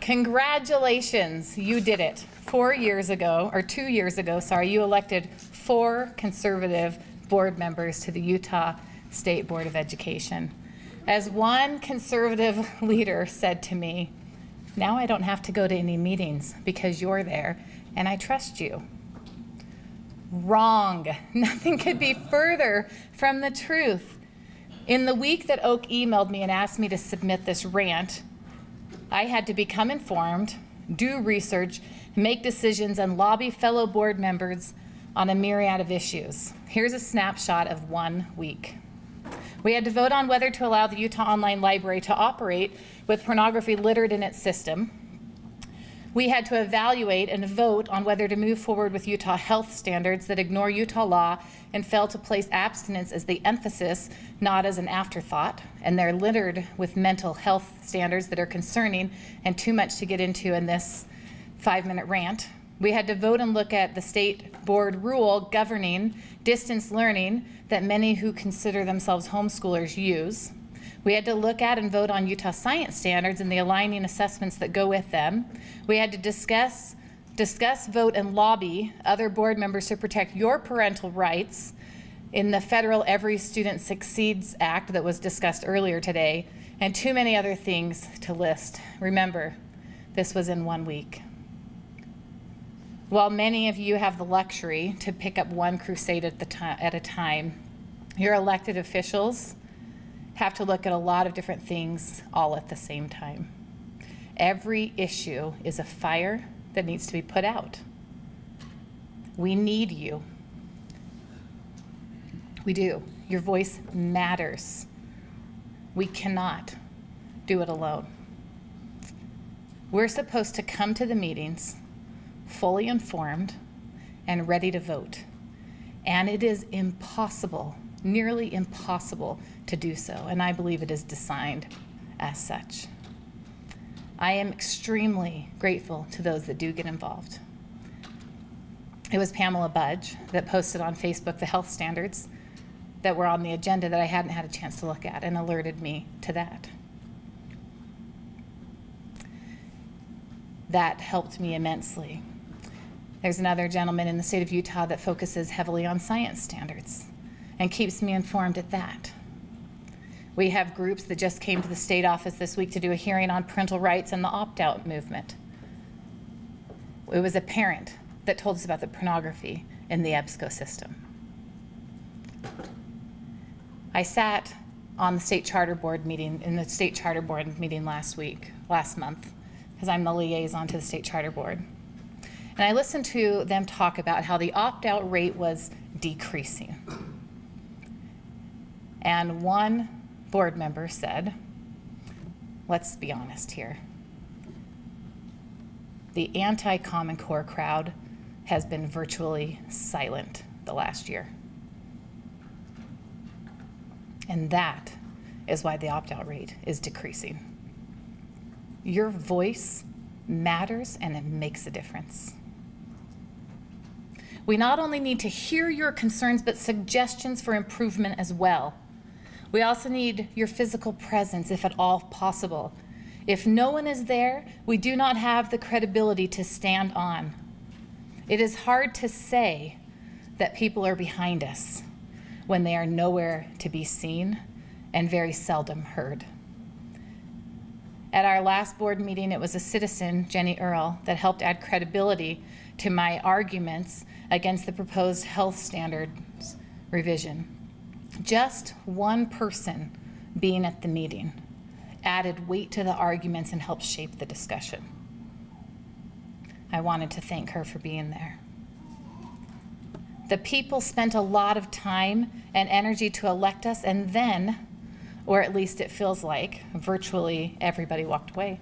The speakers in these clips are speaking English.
Congratulations, you did it. 4 years ago, or 2 years ago, sorry, you elected 4 conservative board members to the Utah State Board of Education. As one conservative leader said to me, now I don't have to go to any meetings because you're there and I trust you. Wrong. Nothing could be further from the truth. In the week that Oak emailed me and asked me to submit this rant, I had to become informed, do research, make decisions, and lobby fellow board members on a myriad of issues. Here's a snapshot of 1 week. We had to vote on whether to allow the Utah Online Library to operate with pornography littered in its system. We had to evaluate and vote on whether to move forward with Utah health standards that ignore Utah law and fail to place abstinence as the emphasis, not as an afterthought. And they're littered with mental health standards that are concerning and too much to get into in this 5-minute rant. We had to vote and look at the state board rule governing distance learning that many who consider themselves homeschoolers use. We had to look at and vote on Utah science standards and the aligning assessments that go with them. We had to discuss, vote, and lobby other board members to protect your parental rights in the federal Every Student Succeeds Act that was discussed earlier today, and too many other things to list. Remember, this was in 1 week. While many of you have the luxury to pick up one crusade at a time, your elected officials have to look at a lot of different things all at the same time. Every issue is a fire that needs to be put out. We need you. We do. Your voice matters. We cannot do it alone. We're supposed to come to the meetings fully informed and ready to vote. And it is impossible, nearly impossible to do so. And I believe it is designed as such. I am extremely grateful to those that do get involved. It was Pamela Budge that posted on Facebook the health standards that were on the agenda that I hadn't had a chance to look at and alerted me to that. That helped me immensely. There's another gentleman in the state of Utah that focuses heavily on science standards and keeps me informed at that. We have groups that just came to the state office this week to do a hearing on parental rights and the opt-out movement. It was a parent that told us about the pornography in the EBSCO system. I sat on the state charter board meeting, last month, because I'm the liaison to the state charter board. And I listened to them talk about how the opt-out rate was decreasing. And one board member said, let's be honest here. The anti-Common Core crowd has been virtually silent the last year. And that is why the opt-out rate is decreasing. Your voice matters and it makes a difference. We not only need to hear your concerns, but suggestions for improvement as well. We also need your physical presence, if at all possible. If no one is there, we do not have the credibility to stand on. It is hard to say that people are behind us when they are nowhere to be seen and very seldom heard. At our last board meeting, it was a citizen, Jenny Earl, that helped add credibility to my arguments against the proposed health standards revision. Just one person being at the meeting added weight to the arguments and helped shape the discussion. I wanted to thank her for being there. The people spent a lot of time and energy to elect us, and then, or at least it feels like, virtually everybody walked away.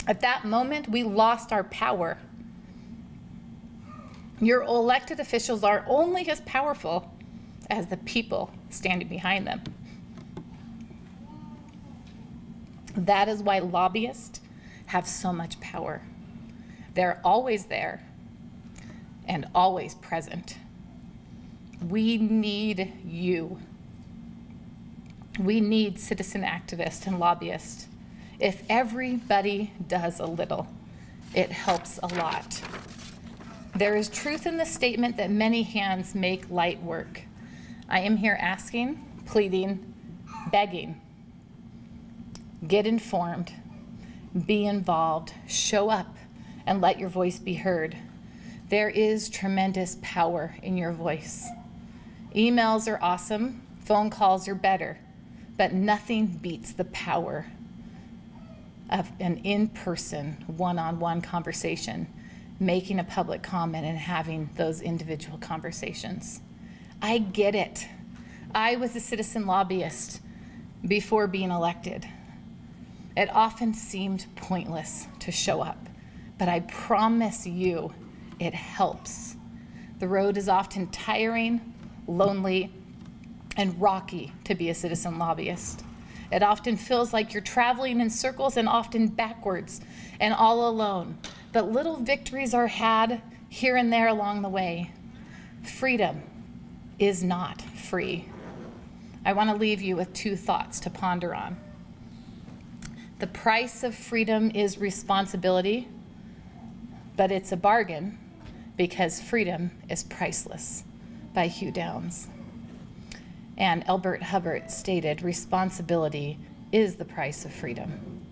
At that moment, we lost our power. Your elected officials are only as powerful as the people standing behind them. That is why lobbyists have so much power. They're always there and always present. We need you. We need citizen activists and lobbyists. If everybody does a little, it helps a lot. There is truth in the statement that many hands make light work. I am here asking, pleading, begging. Get informed, be involved, show up, and let your voice be heard. There is tremendous power in your voice. Emails are awesome, phone calls are better, but nothing beats the power of an in-person, one-on-one conversation, making a public comment and having those individual conversations. I get it. I was a citizen lobbyist before being elected. It often seemed pointless to show up, but I promise you, it helps. The road is often tiring, lonely, and rocky to be a citizen lobbyist. It often feels like you're traveling in circles and often backwards and all alone. But little victories are had here and there along the way. Freedom is not free. I want to leave you with two thoughts to ponder on. The price of freedom is responsibility, but it's a bargain because freedom is priceless, by Hugh Downs. And Elbert Hubbard stated, responsibility is the price of freedom.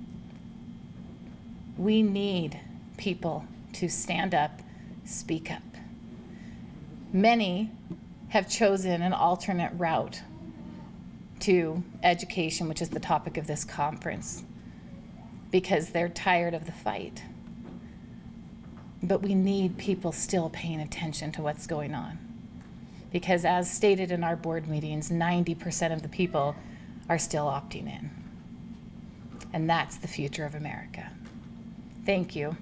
We need people to stand up, speak up. Many have chosen an alternate route to education, which is the topic of this conference, because they're tired of the fight. But we need people still paying attention to what's going on. Because as stated in our board meetings, 90% of the people are still opting in. And that's the future of America. Thank you.